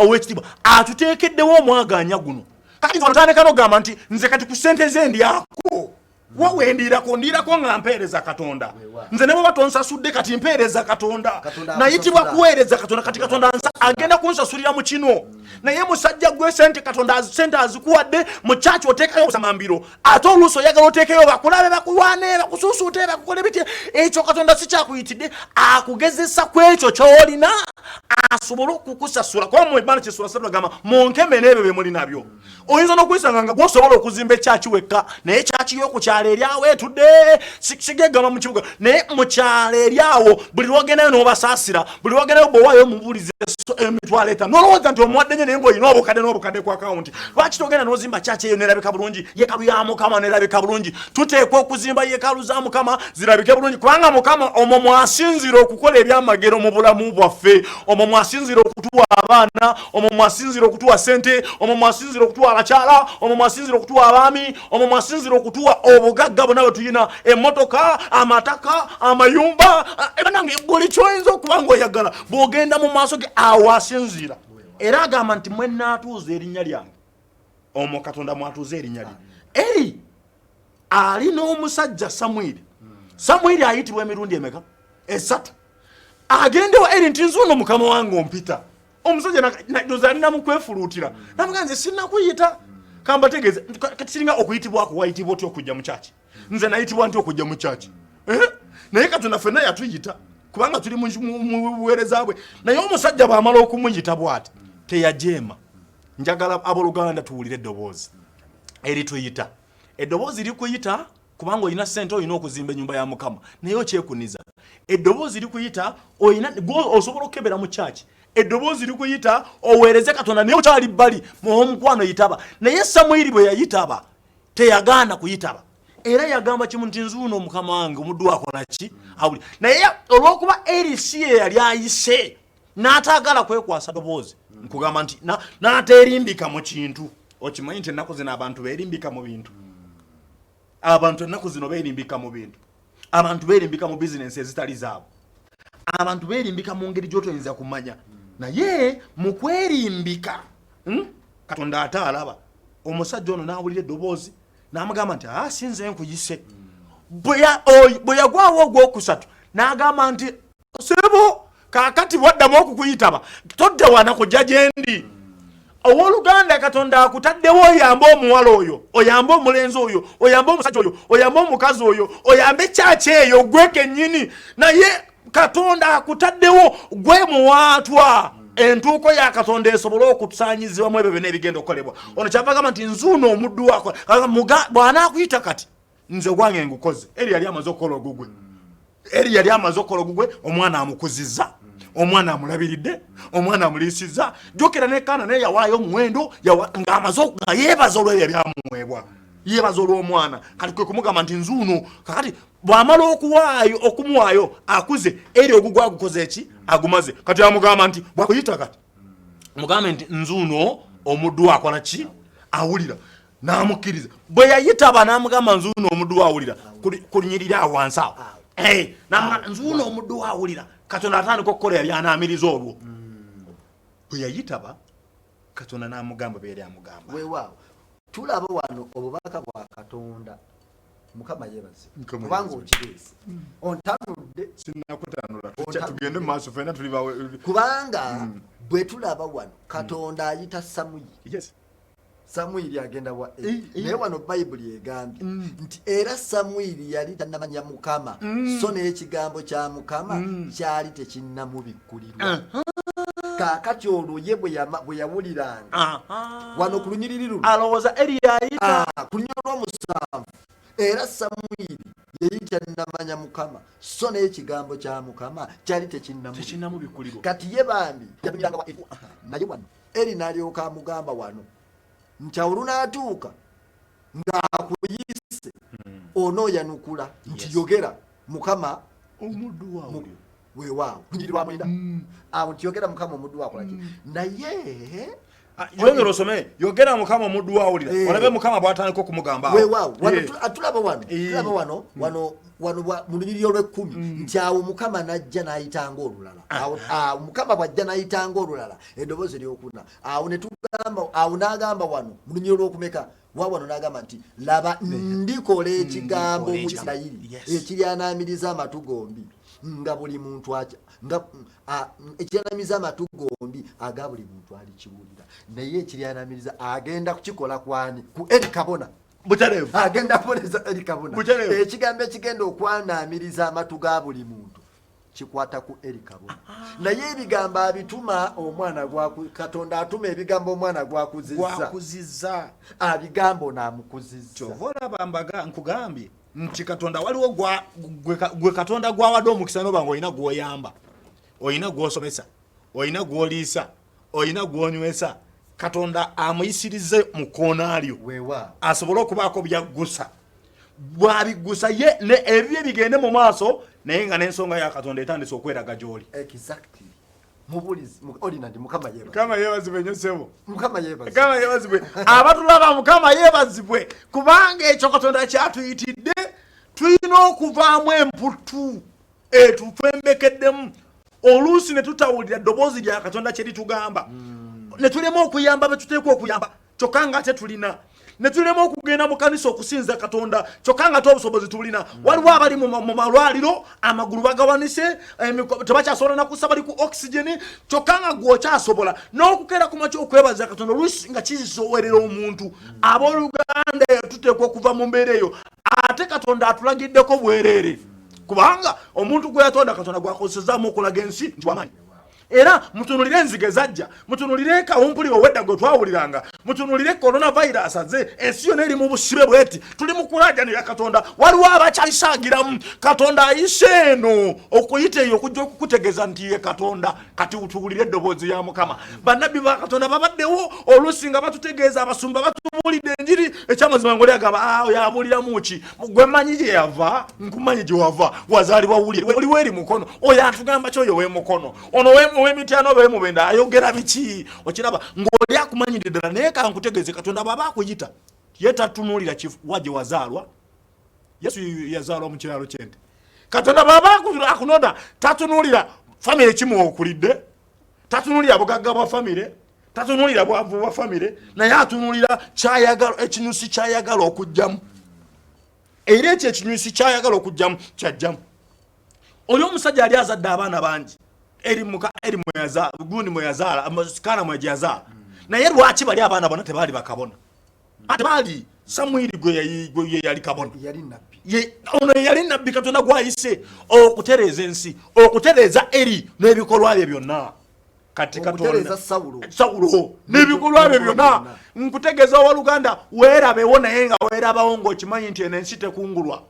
owekitiibwa atuteekeddewo omwaganya guno kati twatandika n'ogamba nti nze kati ku ssente ze ndyako wawe ndiirako nga mpeereza Katonda nze ne bwe batonsasudde kati mpeereza Katonda nayitibwa kuweereza Katonda kati Katonda agenda kunsasulira mu kino naye musajja gwe sente Katonda sente azikuwadde mu kyaki oteekayo obusamambiro ate oluusi oyagala oteekeyo bakulabe bakulwane bakususuute bakukole bitya ekyo Katonda si kyakuyitidde akugezesa ku ekyo ky'olina asobole okukusasula kuba mu ebbanga kyesula sagamba munkeme n'ebyo bye muli nabyo oyinza n'okwisanga nga gwosobola okuzimba ekyaki wekka naye ekyaki y'oku kyalo eryawo etudde sigegama mu kibuga naye mu kyalo eryawo buli lwogendayo n'obasaasira buli lwogendayo bw'owaayo omubuulizi emitwalo etaano n'olowooza nti omuwadde nnyo naye ng'olina obukadde ku akawunti lwaki togenda n'ozimba kyaki eyo nerabika bulungi yeekalu ya Mukama nerabika bulungi tuteekwa okuzimba yeekalu za Mukama zirabike bulungi kubanga Mukama omwo mwasinzira okukola ebyamagero mu bulamu bwaffe omwo mwasinzira okutuwa abaana omwo mwasinzira okutuwa ssente omwo mwasinzira okutuwa abakyala omwo mwasinzira okutuwa abaami omwo mwasinzira okutuwa obugagga bonna bwe tuyina emmotoka amataka amayumba ebanange buli kyoyinza okuba ng'oyagala bw'ogenda mu maaso ge awasinzira era agamba nti mwe naatuuza erinnya lyange omwo Katonda mwatuuza erinnya lye eri ali n'omusajja Samwiri ayitibwa emirundi emeka esatu agendewo eri nti nzuuno mukama wange ompita omusajja najoza alina mu kwefuluutira namugaa nze sinnakuyita kambategeeze kati kiringa okuyitibwako wayitibwa otya okujja mu kyaki nze nayitibwa nti okujja mu kyaki naye Katonda ffenna yatuyita kubanga tuli mu buweereza bwe naye omusajja bw'amala okumuyita bw'ati teyajeema njagala abooluganda tuwulire eddoboozi erituyita eddoboozi likuyita kubanga olina ssente olina okuzimba ennyumba ya Mukama naye okyekuniza eddoboozi likuyita osobola okukebera mu kyaki eddoboozi likuyita oweereze Katonda naye okyali bbali omukwano yitaba naye Samwiri bwe yayitaba teyagaana kuyitaba era yagamba kimu nti nzuuno Mukama wange omuddu wakola ki awuli naye olw'okuba erisi ye yali ayise n'ataagala kwekwasa ddoboozi nkugamba nti n'ateerimbika mu kintu okimanyi nti ennaku zino abantu beerimbika mu bintu abantu ennaku zino beerimbika mu bintu abantu beerimbika mu bizinensi ezitali zaabo abantu beerimbika mu ngeri gy'otoyinza kumanya naye mu kwerimbika Katonda ate alaba omusajja ono n'awulira eddoboozi n'amugamba nti sinze nkuyise bwe yagwawo ogwokusatu n'agamba nti sebo kaakati bwaddamu okukuyitaba todda wana kujja gyendi owooluganda Katonda akutaddewo oyambe omuwala oyo oyambe omulenzi oyo oyambe omusajja oyo oyambe omukazi oyo oyambe kyaki eyo gwe kennyini naye Katonda akutaddewo gwe muwaatwa entuuko ya Katonda esobole okusaanyizibwamu ebyo byonna ebigenda okukolebwa ono kyava gamba nti nzuuno omuddu wako bw'anaakuyita kati nze gwange ngukoze eri yali amaze okukola ogugwe omwana amukuzizza omwana amulabiridde omwana amuliisizza jjukira ne Kaana naye yawaayo omuwendo nga yeebaza olw'ebyo byamuweebwa yeebaza olw'omwana kati kwe kumugamba nti nzuuno kakati bw'amala okumuwaayo akuze eri ogugwe agukoze eki agumaze kati amugamba nti bwakuyita kati mugambe nti nzuuno omuddu akola ki awulira n'amukkiriza bwe yayitaba n'amugamba nzuuno omuddu awulira kulinyirira wansi awo nzuuno omuddu awulira Katonda atandika okukola ebyanaamiriza olwo bwe yayitaba Katonda n'amugamba beeri amugamba weewaawo tulaba wano obubaka bwa Katonda Mukama yeebaze kubanga okireese ontanudde sinnakutanula tugende mu maaso ffenna tuli bawe kubanga bwe tulaba wano Katonda ayita Samwiri agenda wa naye wano Bayibuli egambye nti era Samwiri yali tannamanya Mukama so n'ekigambo kya Mukama kyali tekinnamubikkulirwa kakati olwo ye bwe yawuliranga wano ku lunyiriri luno alowooza eri yayita ku lunyiriri lw'omusanvu era Samwiri yeyita namanya Mukama so naye ekigambo kya Mukama kyali tekinnamubikulirwa kati ye bambi yabimiranga wa naye wano eri n'alyoka amugamba wano nti olunaatuuka ng'akuyise onooyanukula nti yogera Mukama omuddu waawe weewaawo lunyiriri lwa mwenda awo nti yogera Mukama omuddu waakolaki naye yongera osome yogera Mukama omuddu waawulira olabe Mukama bw'atandika okumugamba weewaawo tulaba wano mu lunyiriri olw'ekkumi nti awo Mukama n'ajja n'ayitanga olulala awo Mukama bw'ajja n'ayitanga olulala eddoboozi eryokuna awo ne tugamba awo n'agamba wano mu lunyiriri olw'okumeka wano n'agamba nti laba ndikola ekigambo mu Isirayiri ekiryanamiriza amatu gombi nga buli muntu ekiryanamiriza amatu gombi aga buli muntu alikiwulira naye ekiryanamiriza agenda kukikola kwani ku eri kabona Buterevu agenda kuboleza eri kabona ekigambo ekigenda okwanamiriza amatu ga buli muntu kikwata ku eri kabona naye ebigambo abituma omwana Katonda atuma ebigambo omwana gwakuzizza abigambo n'amukuzizza kyova olaba nkugambye nti Katonda waliwo gwe Katonda gwawadde omukisa noba nga olina gwoyamba olina gwosomesa olina gwoliisa olina gwonywesa Katonda amuyisirize mu koona alyo asobole okubaako byaggusa bw'abiggusa ye ebyo bigende mu maaso naye nga n'ensonga ya Katonda etandise okweraga gy'oli. Exactly. Mubuliizi ordinary Mukama yeebazibwe. Mukama yeebazibwe nnyo ssebo. Mukama yeebazibwe. Mukama yeebazibwe. Abatulaba Mukama yeebazibwe kubanga ekyo Katonda kyatuyitidde tulina okuvaamu emputtu etufembekeddemu oluusi ne tutawulira ddoboozi lya Katonda kye litugamba ne tulema okuyamba be tuteekwa okuyamba kyokka nga ate tulina ne tulema okugenda mu kanisa okusinza Katonda kyokka nga obusobozi tulina waliwo abali mu malwaliro amagulu bagawanise tebakyasobola nakusa bali ku oxygen kyokka nga gwokyasobola n'okukeera ku makya okwebaza Katonda oluusi nga kisowerera omuntu abooluganda tuteekwa okuva mu mbeera eyo ate Katonda atulagiddeko bwereere kubanga omuntu gwe yatonda Katonda gwakozesezaamu okulaga ensi nti wamaanyi era mutunulire enzige zajja mutunulire kawumpuli owedda gwe twawuliranga mutunulire coronavirus aze ensi yonna eri mu busibe bweti tuli mu kulaajanira Katonda waliwo abakyayisangiramu Katonda ayise eno okuyita eyo okujja okukutegeeza nti ye Katonda kati utuwulire eddoboozi ya Mukama bannabbi ba Katonda babaddewo oluusi nga batutegeeza abasumba batubulidde enjiri ekyamazima ngoli agamba oyabuliramu ki gwe mmanyi gye yava nkumanyi gye wava wazaalibwa wulire oliwo eri mukono oyo atugamba kyoyo w'emukono ono w'emityano b'emubenda ayogera biki okiraba ng'oli akumanyiridde ddala naye kankutegeeze Katonda baba akuyita ye tatunulira waje wazaalwa Yesu yazaalwa mu kiralo ky'ente Katonda baba akunonda tatunulira famire kimu okulidde tatunulira bugagga bwa famire tatunulira bwavu bwa famire naye atunulira kyayagala ekinyusi kyayagala okujjamu era ekyo ekinyusi kyayagala okujjamu kyajjamu oli omusajja ali azadde abaana bangi eri mweyazaala gundi mweyazaala sikana mwejazaala naye lwaki bali abaana bona tebaali bakabona ate baali Samwiri gwe yali kabona ono yali nabbi Katonda gwayise okutereeza ensi okutereeza eri n'ebikolwa bye byonna kati Katonda Sawulo n'ebikolwa bye byonna nkutegeeza owooluganda weerabewo naye nga weerabawo ng'okimanyi nti eno ensi tekungulwa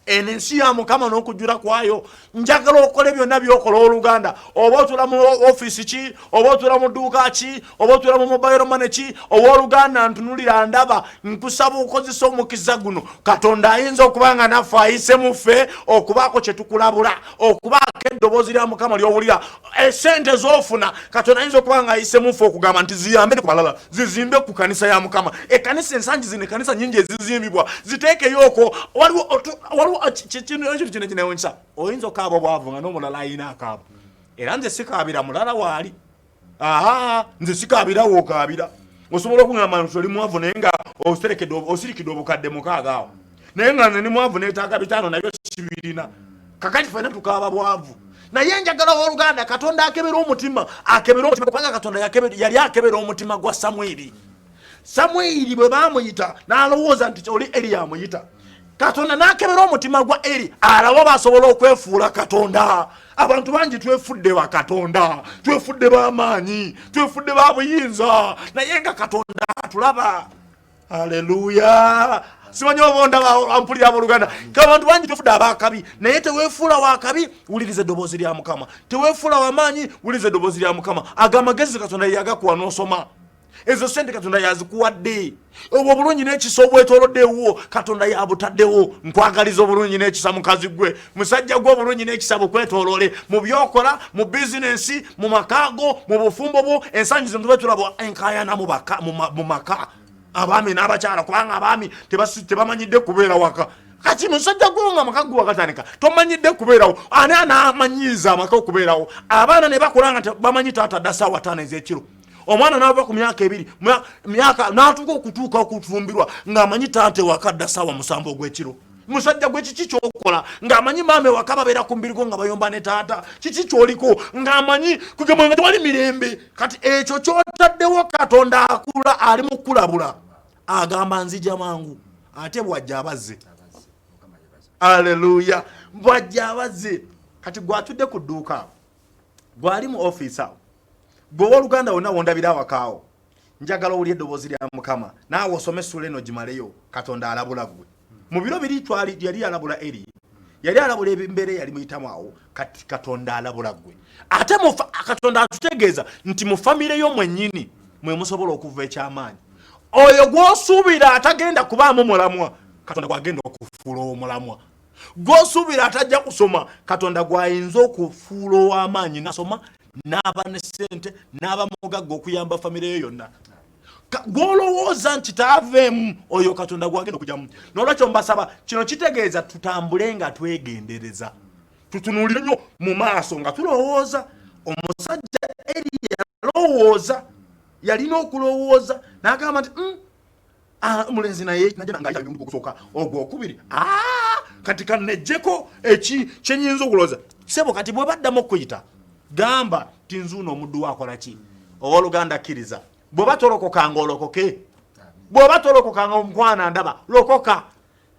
enensi ya Mukama n'okujjula kwayo njagala okole byonna byokola oluganda oba otula mu office ki oba otula mu dduuka ki oba otula mu mobile money ki oluganda ntunulira ndaba nkusaba okozesa omukiza guno Katonda ayinza okubanga naffe ayise muffe okubaako kye tukulabula okubaako eddoboozi lya Mukama ly'owulira esente z'ofuna Katonda ayinza okubanga ayise muffe okugamba nti ziyambe ku balala zizimbe ku kanisa ya Mukama ekkanisa ensangi zino kanisa nyingi ezizimbibwa ziteekeyooko waliwo kino kinewunyisa oyinza okaaba bwavu nga n'omulala ayina akaabo era nze sikaabira mulala waali nze sikaabirawo okaabira osobola okugamba nti oli mwavu naye nga osirikidde obukadde mukaaga awo naye nga nze ni mwavu neetaaga bitaano nabyo sibirina kakati ffena tukaaba bwavu naye njagala owooluganda Katonda akebera omutima kubanga Katonda yali akebera omutima gwa Samwiri bwe baamuyita n'alowooza nti oli Eri amuyita Katonda nakebera omutima gwa Eri alaba basobola okwefuula Katonda. Abantu bangi twefudde ba Katonda, twefudde ba maanyi, twefudde ba buyinza, naye nga Katonda atulaba. Haleluya. Simanyi obonda ampulira abooluganda. Abantu bangi twefudde abakabi, naye teweefuula wakabi, wuliriza eddoboozi lya Mukama. Teweefuula wamaanyi, wuliriza eddoboozi lya Mukama. Agamagezi Katonda yagakuwa n'osoma. Ezo sente Katonda yazikuwadde. Obwo obulungi n'ekisa obwetooloddewo Katonda yabutaddewo. Nkwagaliza obulungi n'ekisa mukazi gwe, musajja gwe obulungi n'ekisa bukwetoolole mu byokola, mu bizinensi, mu makaago, mu bufumbo bwo. Ensangi zino tube tulaba enkaayana mu maka. Abaami n'abakyala kubanga abaami tebamanyidde kubeera waka. Kati musajja gwe nga maka gwe wakatandika tomanyidde kubeerawo, ani anaamanyiiza amaka okubeerawo? Abaana ne bakula nga bamanyi taata dda ssaawa 5 ez'ekiro. Omwana n'ava ku myaka 2 myaka n'atuuka okutuuka okufumbirwa ng'amanyi taata waka dda ssaawa 7 ogw'ekiro. Musajja gwe kiki kyokola ng'amanyi maame waka babeera ku mbirigo nga bayomba ne taata? Kiki kyoliko ng'amanyi kugamba nga tewali mirembe? Kati ekyo kyotaddewo Katonda akula ali mu kulabula agamba nzija mangu ate bwajja abazze. Haleluya. Bwajja abazze. Kati gwatudde ku dduuka gwali mu office awo gwe Oluganda wonna wondabira awakaawo, njagala owulye eddoboozi lya Mukama naawe osome essula eno gimaleyo. Katonda alabula gwe. Mu biro biri yali alabula Eri, yali alabula embeera yali muyitamu awo. Kati Katonda alabula gwe. Ate Katonda atutegeeza nti mu famire yo mwennyini mwe musobola okuva ekyamaanyi. Oyo gw'osuubira atagenda kubaamu mulamwa, Katonda gwagenda okufuula omulamwa. Gw'osuubira atajja kusoma, Katonda gwayinza okufuula ow'amaanyi nasoma, n'aba ne ssente, n'aba mugagga okuyamba famire yo yonna. Gw'olowooza nti taaveemu, oyo Katonda gwagenda okugyamu. N'olwekyo mbasaba kino kitegeeza tutambule nga twegendereza, tutunuulire nnyo mu maaso nga tulowooza. Omusajja Eri yalowooza, yalina okulowooza n'agamba nti mulenzi naye najja nga okusooka ogwokubiri kati kanejjeko kyenyinza okulowooza. Sebo kati bwe baddamu okuyita gamba ti nzuuno omuddu wakola ki? Owooluganda kkiriza. Bw'oba tolokokanga olokoke. Bw'oba tolokokanga omukwana ndaba lokoka.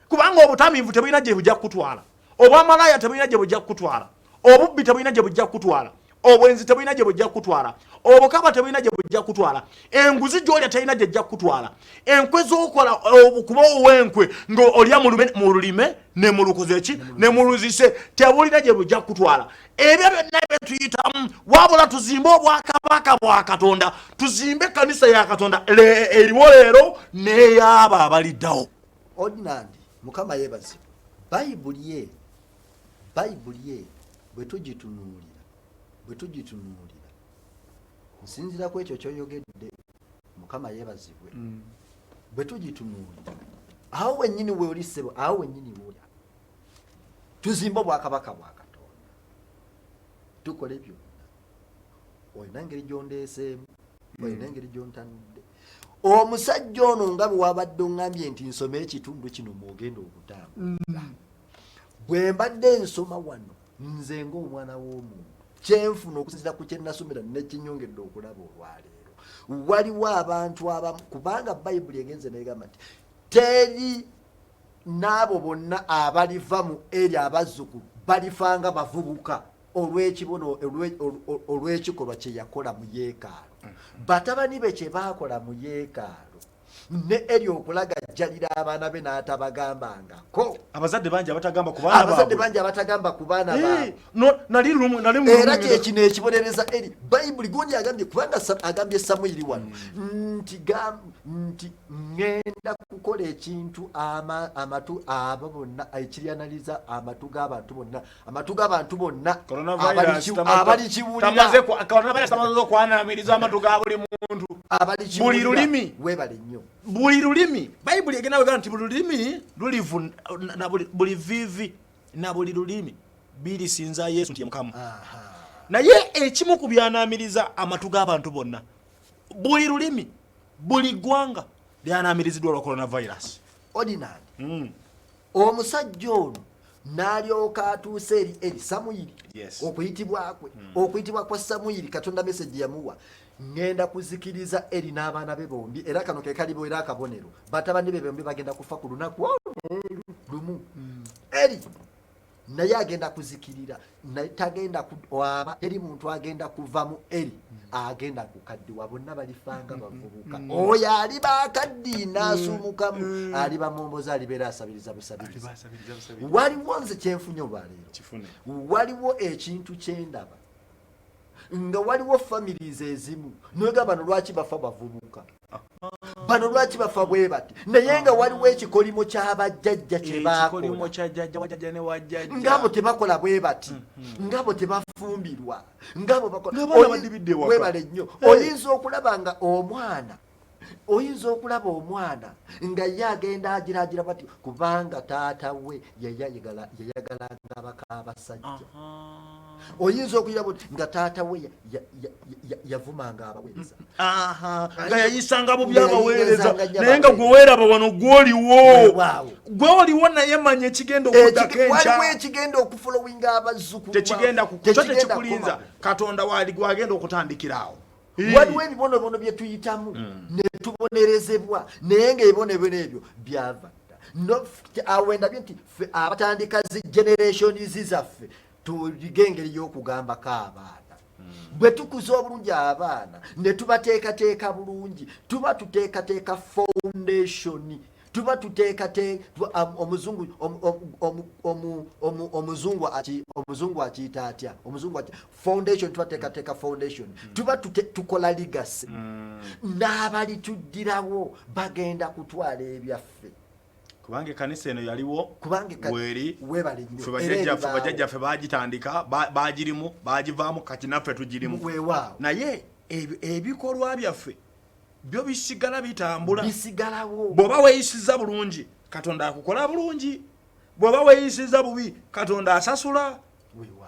Kubanga obutamiivu tebulina gye bujja kukutwala, obwamalaaya tebulina gye bujja kukutwala, obubbi tebulina gye bujja kukutwala, obwenzi tebulina gye bujja kukutwala, obukaba tebulina gye bujja kukutwala, enguzi gy'olya terina gye jja kukutwala, enkwe z'okola kuba ow'enkwe ng'olya mu lulime ne mu lukoze ki ne mu luzise tebulina gye bujja kukutwala. Ebyo byonna bye tuyitamu, wabula tuzimbe obwakabaka bwa Katonda, tuzimbe ekkanisa ya Katonda eriwo leero n'ey'abo abaliddawo. Ordinary Mukama yeebazibwe. Bayibuli ye bwe tugitunuulira nsinzira ku ekyo ky'oyogedde, Mukama yeebazibwe. Bwe tugitunuulira awo wennyini weoli ssebo, awo wennyini weoli tuzimbe obwakabaka bwa Katonda, tukole byonna. Olina engeri gy'ondeeseemu, olina engeri gy'ontanudde. Omusajja ono nga bwe wabadde oŋŋambye nti nsome ekitundu kino mwogenda okutambula. Bwe mbadde nsoma wano nze ng'omwana w'omuntu kyenfuna okusinziira ku kye nasomera nekinyongedde okulaba olwaleero. Waliwo abantu abamu, kubanga Bayibuli egenze negamba nti teri n'abo bonna abaliva mu eri abazzukulu balifanga bavubuka olw'ekikolwa kye yakola mu yeekaalu. Batabani be kye baakola mu yeekaalu ne eri okulagajjalira abaana be n'atabagambangako. Abazadde bangi abatagamba ku baana baabwe. Era kyekino ekibonereza Eri. Bayibuli gundi agambye, kubanga agambye Samwiri wano nti ngenda kukola ekintu amatu abo bonna ekiryanaliza amatu g'abantu bonna abalikiwulira. Coronavirus tamaze okwanamiriza amatu ga buli muntu. Buli lulimi weebale nnyo. Buli lulimi Bayibuli egenda wegamba nti buli lulimi lulivu na buli vivi na buli lulimi birisinza Yesu nti ye Mukama. Naye ekimu ku byanamiriza amatu g'abantu bonna, buli lulimi, buli ggwanga lyanamiriziddwa olwa coronavirus. Ordinary omusajja ono n'alyoka atuuse eri Samwiri. Okuyitibwa kwa Samwiri Katonda message yamuwa. Ngenda kuzikiriza Eri n'abaana be bombi, era kano ke kalibo era akabonero. Batabani be bombi bagenda kufa ku lunaku olwo. lumu eri naye agenda kuzikirira naye tagenda waba teri muntu agenda kuva mu eri agenda kukaddiwa bonna balifanga bavubuka oyo ali bakaddiina asumukamu ali bamomboza alibeera asabiriza busabiriza waliwo nze kyenfunye olwaleero waliwo ekintu kyendaba nga waliwo families ezimu nwega bano lwaki bafa bavubuka bano lwaki bafa bwe bati naye nga waliwo ekikolimo ky'abajjajja kyebakola ngabo tebakola bwe bati ngabo tebafumbirwa ngabo bakola webale nnyo oyinza okulaba nga omwana nga ye agenda agiragira bati kubanga taata we yayagalanga abakaabasajja oyinza okuyira nga taata we yavumanga abaweereza nga yayisanga mu byabaweereza naye nga gwe weeraba wano gwoliwo naye manya ekigenda okuddako enkya waliwo ekigenda okufolowinga abazzukulu tekikulinza katonda waali gwagenda okutandikiraawo waliwo ebibonobono bye tuyitamu ne tubonerezebwa naye ng'ebibonobono ebyo byava awo endabye nti ffe abatandika zi generations zaffe tulige engeri y'okugambako abaana bwe tukuza obulungi abaana ne tubateekateeka bulungi tuba tuteekateeka foundation tuba tuteekateeka omuzungu akiyita atya foundation tuba teekateeka foundation tuba tukola legacy n'abalituddirawo bagenda kutwala ebyaffe kubanga ekkanisa eno yaliwo weri bajjajjaffe bagitandika bagirimu bagivaamu kati naffe tugirimu naye ebikolwa byaffe byo bisigala bitambula bisigalawo bw'oba weeyisiza bulungi katonda akukola bulungi bw'oba weeyisiza bubi katonda asasula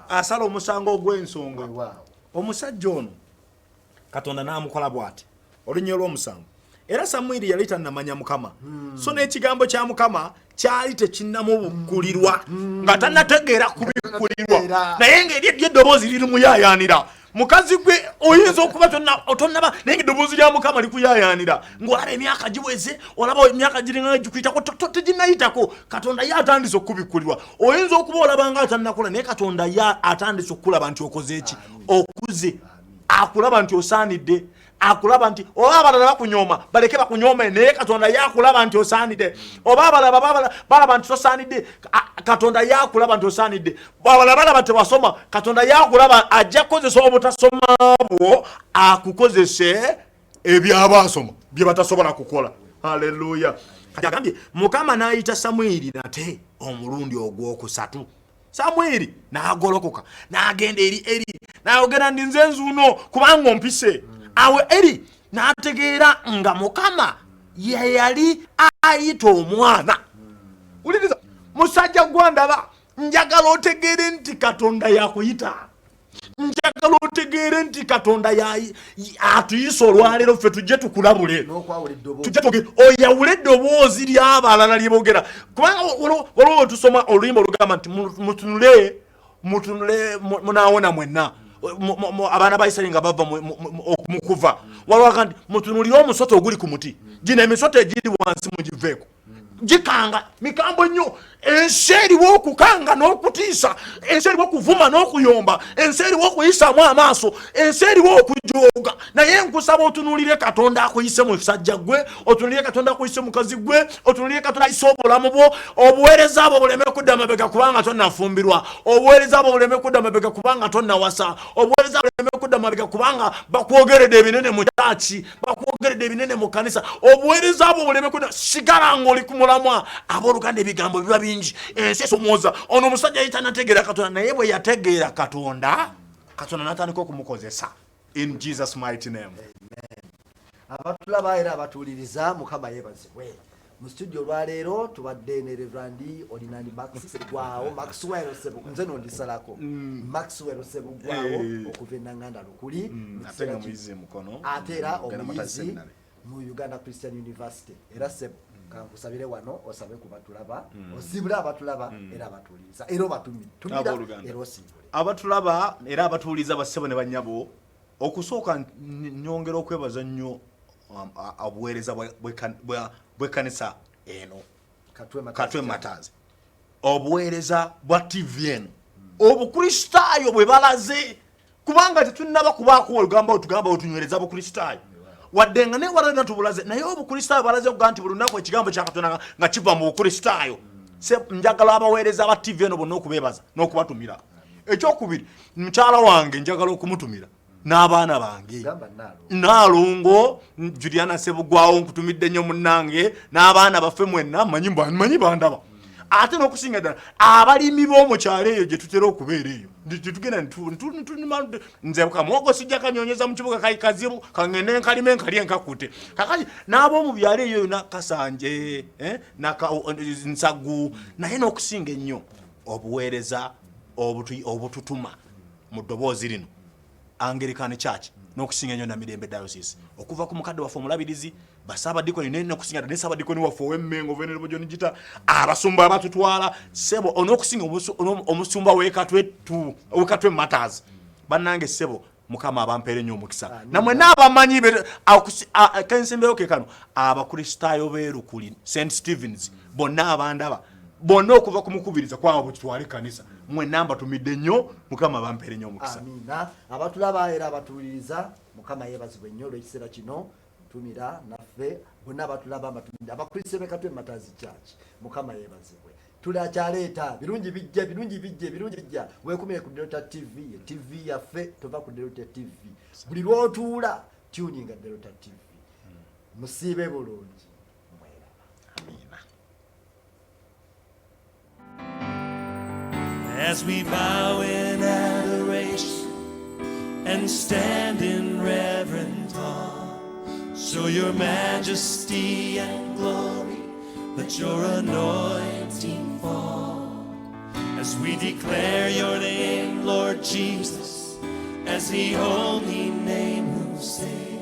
asala omusango ogw'ensonga omusajja ono katonda n'amukola bw'ati olunnyo olw'omusango era Samwiri yali tannamanya Mukama so n'ekigambo kya Mukama kyali tekinnamubukkulirwa nga tannategeera kubikkulirwa naye ng'eri eddoboozi lirimuyaayaanira mukazi gwe oyinza okuba tonnaba naye eddoboozi lya Mukama likuyaayaanira ng'olaba emyaka giweze olaba emyaka giringa gikuyitako teginnayitako katonda ye atandise okubikkulirwa oyinza okuba olaba nga atannakola naye katonda ye atandise okulaba nti okoze eki okuze akulaba nti osaanidde akulaba nti oba abalala bakunyooma baleke bakunyoome naye katonda yakulaba nti osaanidde oba abalala balaba nti tosaanidde katonda yakulaba nti osaanidde abalala balaba tewasoma katonda yakulaba ajja kukozesa obutasoma bwo akukozese ebyabasoma bye batasobola kukola haleluya kati agambye Mukama n'ayita Samwiri nate omulundi ogwokusatu Samwiri n'agolokoka n'agenda eri n'ayogera ndi nze nzuuno kubanga ompise awe eri n'ategeera nga Mukama ye yali ayita omwana uliriza musajja gwandaba njagala otegeere nti katonda yakuyita njagala otegeere nti katonda atuyisa olwaleero ffe tujje tukulabule oyawule eddoboozi ly'abalala lye boogera kubanga waliwo wetusoma oluyimba olugamba nti mutunule munaawona mwenna abaana ba Isirayiri nga bava mu kuva waliwo kandi mutunulire omusota oguli ku muti gino emisota egiri wansi mugiveeko gikanga mikambo nnyo ensi eriwo okukanga n'okutiisa ensi eriwo okuvuma n'okuyomba ensi eriwo okuyisaamu amaaso ensi eriwo okujooga naye nkusaba otunulire katonda akuyise mu sajja gwe otunulire katonda akuyise mukazi gwe otunulire katonda ayise obulamu bwo obuweereza bwo buleme kudda mabega kubanga tonnafumbirwa obuweereza bwo buleme kudda mabega kubanga tonnawasa obuweereza buleme kudda mabega kubanga bakwogeredde ebinene mu kyaki bakwogeredde ebinene mu kanisa obuweereza bwo buleme kudda sigala ng'oli ku mulamwa abooluganda ebigambo biba bingi ensi esomoza ono omusajja yita nategeera katonda naye bwe yategeera katonda n'atandika okumukozesa in Jesus mighty name. Amen. Abatulaba era abatuliriza Mukama yeebazibwe mu studio lwaleero tubadde ne Reverend Olinani Maxwell Ssebugwaawo nze nondisalako Maxwell Ssebugwaawo okuva Nanganda lukuli ate era omuyizi mu Uganda Christian University era Ssebu kankusabire wano osabe ku batulaba osibule abatulaba era abatuliza era obatumira era osibule abatulaba era abatuliza bassebo ne banyabo okusooka nyongera okwebaza nnyo obuweereza bw'ekkanisa eno Katwe Matazi obuweereza bwa TVN obukristaayo bwe balaze kubanga tetunnaba kubaako olugamba otugamba otunywereza bukristaayo wadde nga ne walana tubulaze naye obukristaayo balaze okuga nti buli lunaku ekigambo kya Katonda nga kiva mu bukristaayo njagala abaweereza ba TVN bonna okubeebaza n'okubatumira ekyokubiri mukyala wange njagala okumutumira n'abaana bange Naalongo Juliana Ssebugwaawo nkutumidde nnyo munnange n'abaana baffe mwenna manyi bandaba ate n'okusinga ddala abalimi b'omukyalo eyo gye tutera okubeera eyo tetugenda nze kamwogo sijja kanyonyeza mu kibuga kazibu kangende nkalima enkalya enkakute kakati n'ab'omu byalo eyo yonna Kasanje Nsagu naye n'okusinga ennyo obuweereza obututuma mu ddoboozi lino Anglican Church n'okusinga ennyo na Mirembe Diocese okuva ku mukadde waffe omulabirizi basaabadikoni n'okusinga ne saabadikoni waffe ow'Emmengo Venerable John Gita abasumba abatutwala sebo n'okusinga omusumba w'Ekatwe Matters bannange sebo Mukama abampeere nnyo omukisa namwe n'abamanyi kensembeyo ke kano abakristaayo b'Erukuli St Stevens bonna abandaba bonna okuva ku mukubiriza kwabo bwetutwale kanisa mwe namba tumidde nnyo Mukama bampeere nnyo omukisa. Amina. Abatulaba era abatuliriza Mukama yeebazibwe nnyo olw'ekiseera kino tumira naffe bonna abatulaba abatumidde abakristaayo b'Ekatwe Matters Church Mukama yeebazibwe. Tulakyaleeta birungi bijja weekumire ku Delta TV TV yaffe tova ku Delta TV buli lw'otuula tuninga Delta TV musiibe bulungi mweraba. Amina. As we bow in adoration and stand in reverent awe, show your majesty and glory, let your anointing fall. As we declare your name, Lord Jesus, as the only